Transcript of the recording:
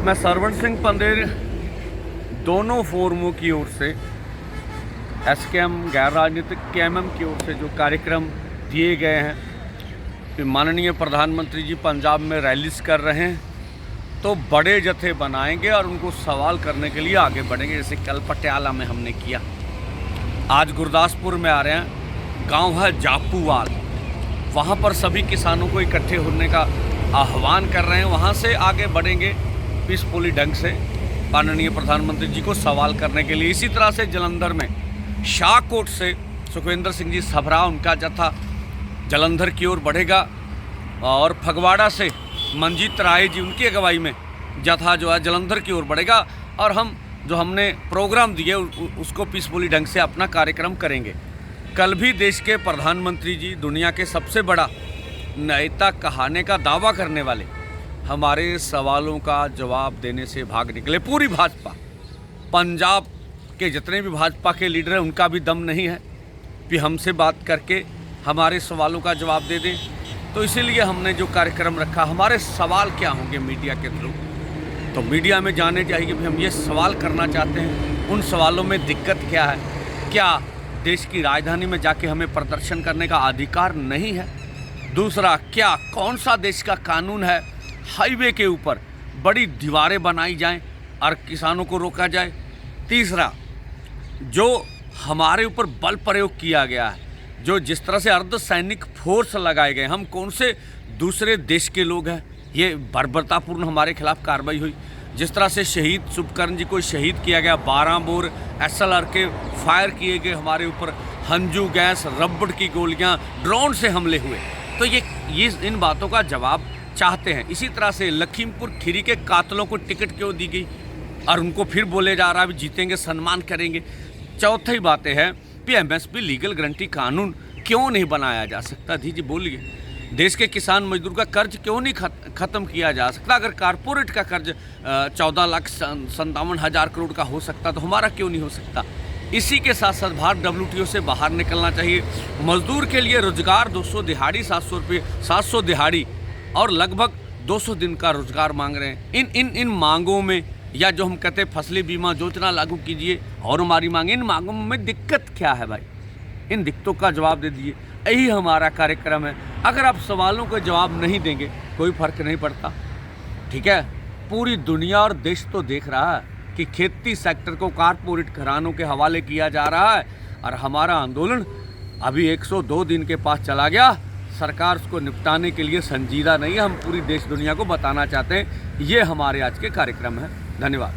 मैं सरवण सिंह पंदेर दोनों फोरमों की ओर से एसकेएम गैर राजनीतिक केएमएम की ओर से जो कार्यक्रम दिए गए हैं कि माननीय प्रधानमंत्री जी पंजाब में रैलीज कर रहे हैं तो बड़े जत्थे बनाएंगे और उनको सवाल करने के लिए आगे बढ़ेंगे, जैसे कल पटियाला में हमने किया। आज गुरदासपुर में आ रहे हैं, गांव है जापूवाल, वहां पर सभी किसानों को इकट्ठे होने का आह्वान कर रहे हैं। वहां से आगे बढ़ेंगे पीसफुली ढंग से माननीय प्रधानमंत्री जी को सवाल करने के लिए। इसी तरह से जलंधर में शाहकोट से सुखविंदर सिंह जी सभरा, उनका जत्था जलंधर की ओर बढ़ेगा और फगवाड़ा से मंजीत राय जी, उनकी अगुवाई में जत्था जो है जलंधर की ओर बढ़ेगा और हम जो हमने प्रोग्राम दिए उसको पीसफुली ढंग से अपना कार्यक्रम करेंगे। कल भी देश के प्रधानमंत्री जी, दुनिया के सबसे बड़ा नेता कहाने का दावा करने वाले, हमारे सवालों का जवाब देने से भाग निकले। पूरी भाजपा, पंजाब के जितने भी भाजपा के लीडर हैं उनका भी दम नहीं है कि हमसे बात करके हमारे सवालों का जवाब दे दें। तो इसीलिए हमने जो कार्यक्रम रखा, हमारे सवाल क्या होंगे मीडिया के थ्रू, तो मीडिया में जाने चाहिए कि हम ये सवाल करना चाहते हैं, उन सवालों में दिक्कत क्या है, क्या देश की राजधानी में जाके हमें प्रदर्शन करने का अधिकार नहीं है? दूसरा, क्या कौन सा देश का कानून है हाईवे के ऊपर बड़ी दीवारें बनाई जाएं और किसानों को रोका जाए? तीसरा, जो हमारे ऊपर बल प्रयोग किया गया है, जो जिस तरह से अर्धसैनिक फोर्स लगाए गए, हम कौन से दूसरे देश के लोग हैं? ये बर्बरतापूर्ण हमारे खिलाफ कार्रवाई हुई। जिस तरह से शहीद शुभकर्ण जी को शहीद किया गया, 12 बोर SLR के फायर किए गए हमारे ऊपर, हंजू गैस, रबड़ की गोलियां, ड्रोन से हमले हुए, तो ये इन बातों का जवाब चाहते हैं। इसी तरह से लखीमपुर खीरी के कातलों को टिकट क्यों दी गई और उनको फिर बोले जा रहा है जीतेंगे सम्मान करेंगे। चौथी बातें हैं कि MSP लीगल गारंटी कानून क्यों नहीं बनाया जा सकता? दीजिए बोलिए, देश के किसान मजदूर का कर्ज क्यों नहीं ख़त्म किया जा सकता? अगर कारपोरेट का कर्ज 14,57,000 करोड़ का हो सकता तो हमारा क्यों नहीं हो सकता? इसी के साथ साथ भारत WTO से बाहर निकलना चाहिए। मजदूर के लिए रोजगार 200 दिहाड़ी, 700 रुपये, 700 दिहाड़ी और लगभग 200 दिन का रोजगार मांग रहे हैं। इन मांगों में, या जो हम कहते हैं फसली बीमा योजना लागू कीजिए और हमारी मांग, इन मांगों में दिक्कत क्या है भाई? इन दिक्कतों का जवाब दे दीजिए। यही हमारा कार्यक्रम है। अगर आप सवालों का जवाब नहीं देंगे कोई फर्क नहीं पड़ता, ठीक है? पूरी दुनिया और देश तो देख रहा है कि खेती सेक्टर को कारपोरेट घरानों के हवाले किया जा रहा है और हमारा आंदोलन अभी 102 दिन के पास चला गया। सरकार उसको निपटाने के लिए संजीदा नहीं है। हम पूरी देश दुनिया को बताना चाहते हैं। ये हमारे आज के कार्यक्रम है। धन्यवाद।